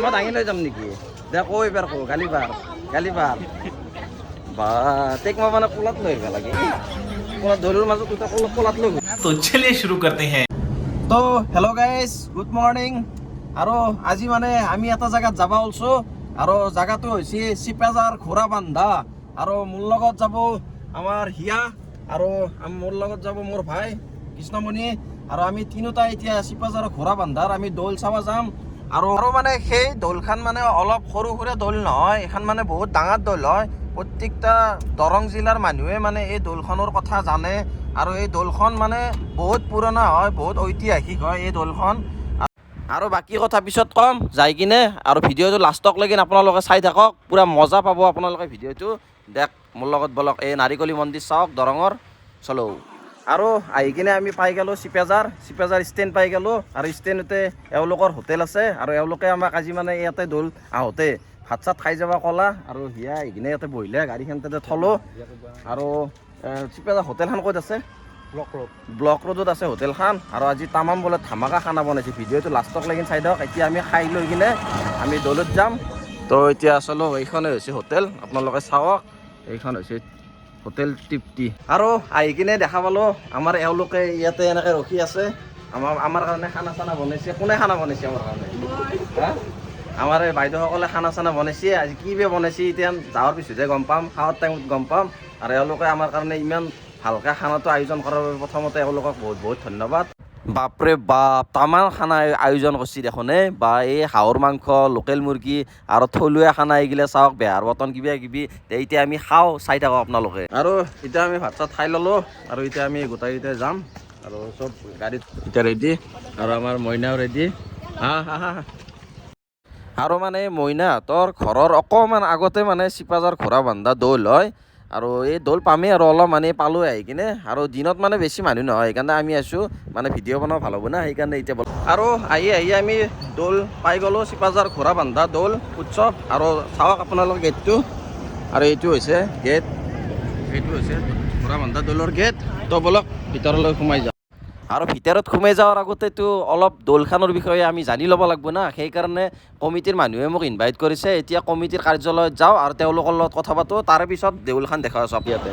মই দাঙি লৈ যাম নেকি দে কৈ পাৰ কো গালি পাৰ বা তেক মই মানে কোলাত লৈ আহিব লাগে কোলাত দৌৰৰ মাজত দুটা কোলাত লৈ तो चलिए शुरू करते हैं। তো হেল্ল' গাইজ গুড মৰ্ণিং আৰু আজি মানে আমি এটা জেগাত যাব ওলছো আৰু জেগাটো হৈছে চিপাজাৰ ঘোঁৰা বান্ধা আৰু মোৰ লগত যাব আমাৰ হিয়া আৰু মোৰ লগত যাব মোৰ ভাই কৃষ্ণমণি আৰু আমি তিনিটা এতিয়া চিপাজাৰ ঘোঁৰা বান্ধাৰ আমি দৌল চাব যাম আৰু মানে সেই দৌলখন মানে অলপ সৰু সুৰা দৌল নহয় এখন মানে বহুত ডাঙৰ দৌল হয় প্ৰত্যেকটা দৰং জিলাৰ মানুহে মানে এই দৌলখনৰ কথা জানে আৰু এই দৌলখন মানে বহুত পুৰণা হয় বহুত ঐতিহাসিক হয় এই দৌলখন আৰু বাকী কথা পিছত ক'ম যাই কিনে আৰু ভিডিঅ'টো লাষ্টকলৈকে আপোনালোকে চাই থাকক পুৰা মজা পাব আপোনালোকে ভিডিঅ'টো দেখ মোৰ লগত বলক এই নাৰিকলি মন্দিৰ চাওক দৰঙৰ চলো আৰু আহি কিনে আমি পাই গ'লোঁ চিপাজাৰ ষ্টেণ্ড পাই গ'লোঁ আৰু ষ্টেণ্ডতে এওঁলোকৰ হোটেল আছে আৰু এওঁলোকে আমাক আজি মানে ইয়াতে দৌল আহোঁতে ভাত চাত খাই যাব ক'লা আৰু হিয়া আহি কিনে ইয়াতে বহিলে গাড়ীখন তাতে থলোঁ আৰু চিপাজাৰ হোটেলখন ক'ত আছে ব্লক ৰোডত আছে হোটেলখন আৰু আজি তামাম বোলে ধামাকা খানা বনাইছে ভিডিঅ'টো লাষ্টক লাগি চাই দিয়ক এতিয়া আমি খাই লৈ কিনে আমি দৌলত যাম তো এতিয়া চলো এইখনে হৈছে হোটেল আপোনালোকে চাওক এইখন হৈছে হোটেল তৃপ্তি আৰু আহি কিনে দেখা পালোঁ আমাৰ এওঁলোকে ইয়াতে এনেকৈ ৰখি আছে আমাৰ কাৰণে খানা চানা বনাইছে কোনে খানা বনাইছে আমাৰ কাৰণে হা আমাৰ এই বাইদেউসকলে খানা চানা বনাইছে আজি কি বে বনাইছে এতিয়া যাৱাৰ পিছতহে গম পাম খাৱাৰ টাইমত গম পাম আৰু এওঁলোকে আমাৰ কাৰণে ইমান ভালকৈ খানাটো আয়োজন কৰাৰ বাবে প্ৰথমতে এওঁলোকক বহুত বহুত ধন্যবাদ বাপৰে বাপ তামান খানা আয়োজন কৰিছে দেখোন বা এই হাঁহৰ মাংস লোকেল মুৰ্গী আৰু থলুৱা খানা এইগিলা চাওক বেহাৰ বটন কিবা কিবি এতিয়া আমি খাওঁ চাই থাকক আপোনালোকে আৰু এতিয়া আমি ভাত চাত খাই ল'লোঁ আৰু এতিয়া আমি গোটেইকেইটাই যাম আৰু চব গাড়ীত এতিয়া ৰেডি আৰু আমাৰ মইনাও ৰেডি হা হা হা আৰু মানে মইনাহঁতৰ ঘৰৰ অকণমান আগতে মানে চিপাজাৰ ঘোঁৰা বান্ধা দৌল হয় আৰু এই দৌল পামেই আৰু অলপ মানে পালোঁ আহি কিনে আৰু দিনত মানে বেছি মানুহ নহয় সেইকাৰণে আমি আছোঁ মানে ভিডিঅ' বনাব ভাল হ'ব না সেইকাৰণে এতিয়া আৰু আহি আমি দৌল পাই গ'লোঁ চিপাজাৰ ঘোঁৰা বান্ধা দৌল উৎসৱ আৰু চাওক আপোনালোকৰ গেটটো আৰু এইটো হৈছে গেট এইটো হৈছে ঘোঁৰা বান্ধা দৌলৰ গেট তো বলক ভিতৰলৈ সোমাই যাওঁ আৰু ভিতৰত সোমাই যোৱাৰ আগতেতো অলপ দৌলখনৰ বিষয়ে আমি জানি ল'ব লাগিব না সেইকাৰণে কমিটিৰ মানুহে মোক ইনভাইট কৰিছে এতিয়া কমিটিৰ কাৰ্যালয়ত যাওঁ আৰু তেওঁলোকৰ লগত কথা পাতোঁ তাৰে পিছত দেউলখন দেখা চব ইয়াতে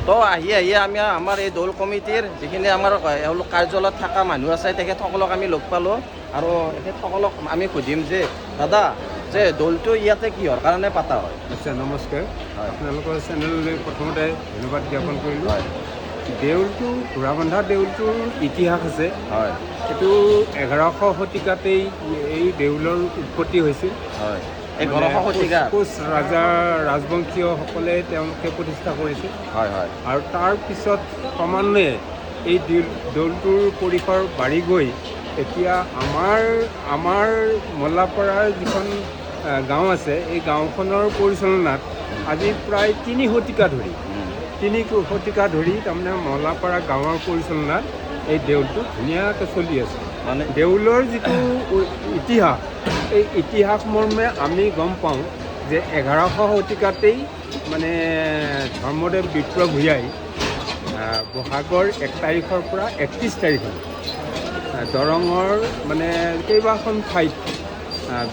তো আহি আমি আমাৰ এই দৌল কমিটিৰ যিখিনি আমাৰ এওঁলোক কাৰ্যালয়ত থকা মানুহ আছে তেখেতসকলক আমি লগ পালোঁ আৰু তেখেতসকলক আমি সুধিম যে দাদা যে দৌলটো ইয়াতে কিহৰ কাৰণে পতা হয় আচ্ছা নমস্কাৰ আপোনালোকৰ চেনেললৈ প্ৰথমতে ধন্যবাদ জ্ঞাপন কৰিলোঁ দেউলটো ঘোঁৰা বান্ধা দেউলটোৰ ইতিহাস আছে হয় এইটো 1100 শতিকাতেই এই দেউলৰ উৎপত্তি হৈছিল হয় 1100 শতিকা কোচ ৰাজা ৰাজবংশীয়সকলে তেওঁলোকে প্ৰতিষ্ঠা কৰিছিল হয় হয় আৰু তাৰপিছত ক্ৰমান্বয়ে এই দৌলটোৰ পৰিসৰ বাঢ়ি গৈ এতিয়া আমাৰ মল্লাপাৰাৰ যিখন গাঁও আছে এই গাঁওখনৰ পৰিচালনাত আজি প্ৰায় 3 শতিকা ধৰি তাৰমানে মল্লাপাৰা গাঁৱৰ পৰিচালনাত এই দেউলটো ধুনীয়াকৈ চলি আছে মানে দেউলৰ যিটো ইতিহাস এই ইতিহাস মৰ্মে আমি গম পাওঁ যে 1100 শতিকাতেই মানে ধৰ্মদেৱ বিপ্লৱ ভূঞাই বহাগৰ 1 তাৰিখৰ পৰা 31 তাৰিখলৈ দৰঙৰ মানে কেইবাখন ঠাইত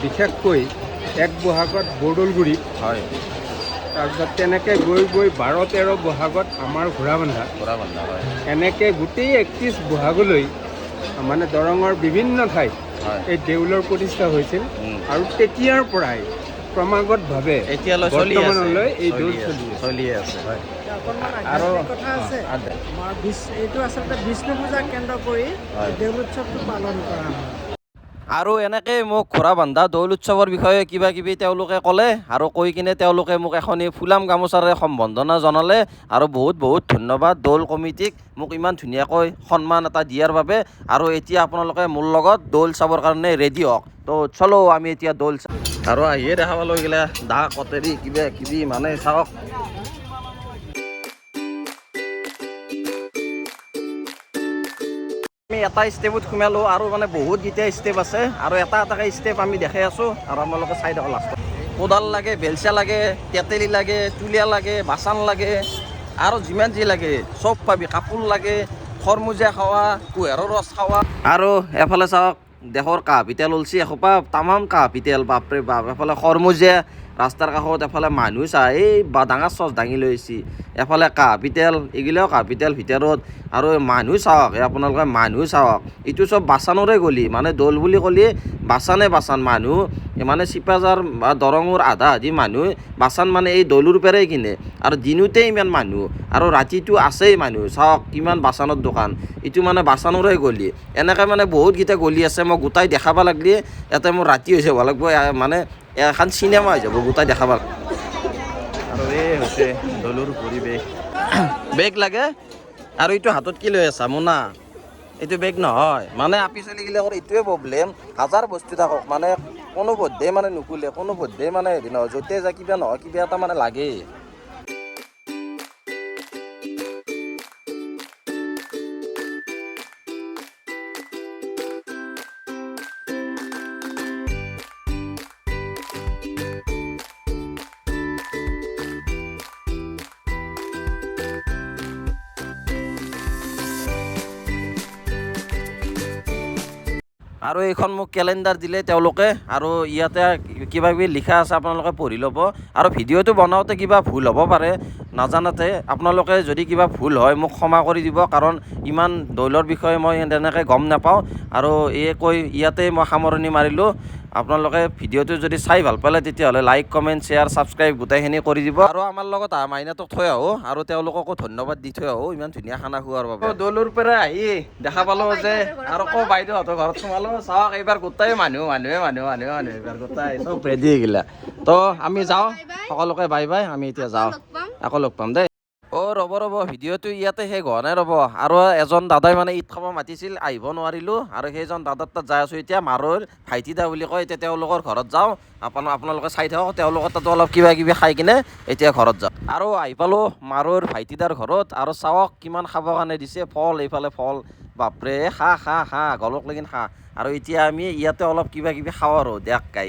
বিশেষকৈ 1 বহাগত বৰদৌলগুৰিত হয় তাৰপিছত তেনেকৈ গৈ 12-13 বহাগত আমাৰ ঘোঁৰা বান্ধা হয় এনেকৈ গোটেই 31 বহাগলৈ মানে দৰঙৰ বিভিন্ন ঠাইত এই দেউলৰ প্ৰতিষ্ঠা হৈছিল আৰু তেতিয়াৰ পৰাই ক্ৰমাগতভাৱে এতিয়ালৈ বৰ্তমানলৈ এই দৌল চলি আছে আৰু কথা আছে আমাৰ এইটো আচলতে বিষ্ণু পূজা কেন্দ্ৰ কৰি দেউল উৎসৱটো পালন কৰা হয় আৰু এনেকৈ মোক ঘোঁৰা বান্ধা দৌল উৎসৱৰ বিষয়ে কিবা কিবি তেওঁলোকে ক'লে আৰু কৈ কিনে তেওঁলোকে মোক এখনি ফুলাম গামোচাৰে সম্বৰ্ধনা জনালে আৰু বহুত বহুত ধন্যবাদ দৌল কমিটিক মোক ইমান ধুনীয়াকৈ সন্মান এটা দিয়াৰ বাবে আৰু এতিয়া আপোনালোকে মোৰ লগত দৌল চাবৰ কাৰণে ৰেডি হওক তো চলো আমি এতিয়া দৌল আৰু আহিয়ে দেখা পালোঁ এইগিলা দা কটাৰী কিবা কিবি মানে চাওক আমি এটা ষ্টেপত সোমালোঁ আৰু মানে বহুতকেইটা ষ্টেপ আছে আৰু এটা এটাকৈ ষ্টেপ আমি দেখাই আছোঁ আৰু আপোনালোকে চাই থাকক লাষ্টত কোদাল লাগে বেলচা লাগে তেতেলী লাগে তুলীয়া লাগে বাচান লাগে আৰু যিমান যি লাগে চব পাবি কাপোৰ লাগে খৰমুজীয়া খাৱা কুঁহিয়াৰৰ ৰস খাৱা আৰু এফালে চাওক দেশৰ কাঁহ পিতেল ওলছি এসোপা তামাম কাঁহ পিতেল বাপৰে বাপ এফালে খৰমুজীয়া ৰাস্তাৰ কাষত এফালে মানুহ চাহ এই ডাঙৰ চচ দাঙি লৈ আহিছে এফালে কাঁহ পিতেল এইগিলাও কাঁহ পিতেল ভিতৰত আৰু মানুহ চাওক আপোনালোকে মানুহ চাওক এইটো চব বাচানৰে গলি মানে দৌল বুলি ক'লে বাচান মানুহ মানে চিপাজাৰ বা দৰঙৰ আধা আধি মানুহ বাচান মানে এই দৌলৰ পৰাই কিনে আৰু দিনতে ইমান মানুহ আৰু ৰাতিটো আছেই মানুহ চাওক কিমান বাচানৰ দোকান এইটো মানে বাচানৰে গলি এনেকৈ মানে বহুতকেইটা গলি আছে মই গোটাই দেখাব লাগিলে ইয়াতে মোৰ ৰাতি হৈ যাব লাগিব মানে এখন চিনেমা হৈ যাব গোটাই দেখাব আৰু এই হৈছে দৌলৰ পৰিৱেশ বেগ লাগে আৰু এইটো হাতত কি লৈ আছা মোনা এইটো বেগ নহয় মানে আপি চলিগিলাকৰ এইটোৱে প্ৰব্লেম হাজাৰ বস্তু থাকক মানে কোনো বদ্ধে মানে নুকুলে কোনো বদ্ধে মানে হেৰি নহয় য'তে যা কিবা নহয় কিবা এটা মানে লাগেই আৰু এইখন মোক কেলেণ্ডাৰ দিলে তেওঁলোকে আৰু ইয়াতে কিবা কিবি লিখা আছে আপোনালোকে পঢ়ি ল'ব আৰু ভিডিঅ'টো বনাওঁতে কিবা ভুল হ'ব পাৰে নাজানাতে আপোনালোকে যদি কিবা ভুল হয় মোক ক্ষমা কৰি দিব কাৰণ ইমান দৌলৰ বিষয়ে মই তেনেকৈ গম নাপাওঁ আৰু এই কৈ ইয়াতে মই সামৰণি মাৰিলোঁ আপোনালোকে ভিডিঅ'টো যদি চাই ভাল পালে তেতিয়াহ'লে লাইক কমেণ্ট শ্বেয়াৰ ছাবস্ক্ৰাইব গোটেইখিনি কৰি দিব আৰু আমাৰ লগত মাইনাটোক থৈ আহোঁ আৰু তেওঁলোককো ধন্যবাদ দি থৈ আহোঁ ইমান ধুনীয়া খানা খোৱাৰ বাবে দৌলৰ পৰা আহি দেখা পালোঁ যে আৰু আকৌ বাইদেউহঁতৰ ঘৰত সোমালোঁ চাওক এইবাৰ গোটাই মানুহে এইবাৰ গোটাই চব ৰেডি হৈ গ'লা তো আমি যাওঁ সকলোকে বাই বাই আমি এতিয়া যাওঁ আকৌ লগ পাম দেই অ' ৰ'ব ভিডিঅ'টো ইয়াতে শেষ হোৱা নাই ৰ'ব আৰু এজন দাদাই মানে ঈদ খাব মাতিছিল আহিব নোৱাৰিলোঁ আৰু সেইজন দাদাৰ তাত যাই আছোঁ এতিয়া মাৰৰ ভাইটিদা বুলি কয় এতিয়া তেওঁলোকৰ ঘৰত যাওঁ আপোনালোকে চাই থাকক তেওঁলোকৰ তাতো অলপ কিবা কিবি খাই কিনে এতিয়া ঘৰত যাওঁ আৰু আহি পালোঁ মাৰৰ ভাইটিদাৰ ঘৰত আৰু চাওক কিমান খাবৰ কাৰণে দিছে ফল এইফালে ফল বাপৰে খা গলক লাগিন খা আৰু এতিয়া আমি ইয়াতে অলপ কিবা কিবি খাওঁ আৰু দেখ গাইছ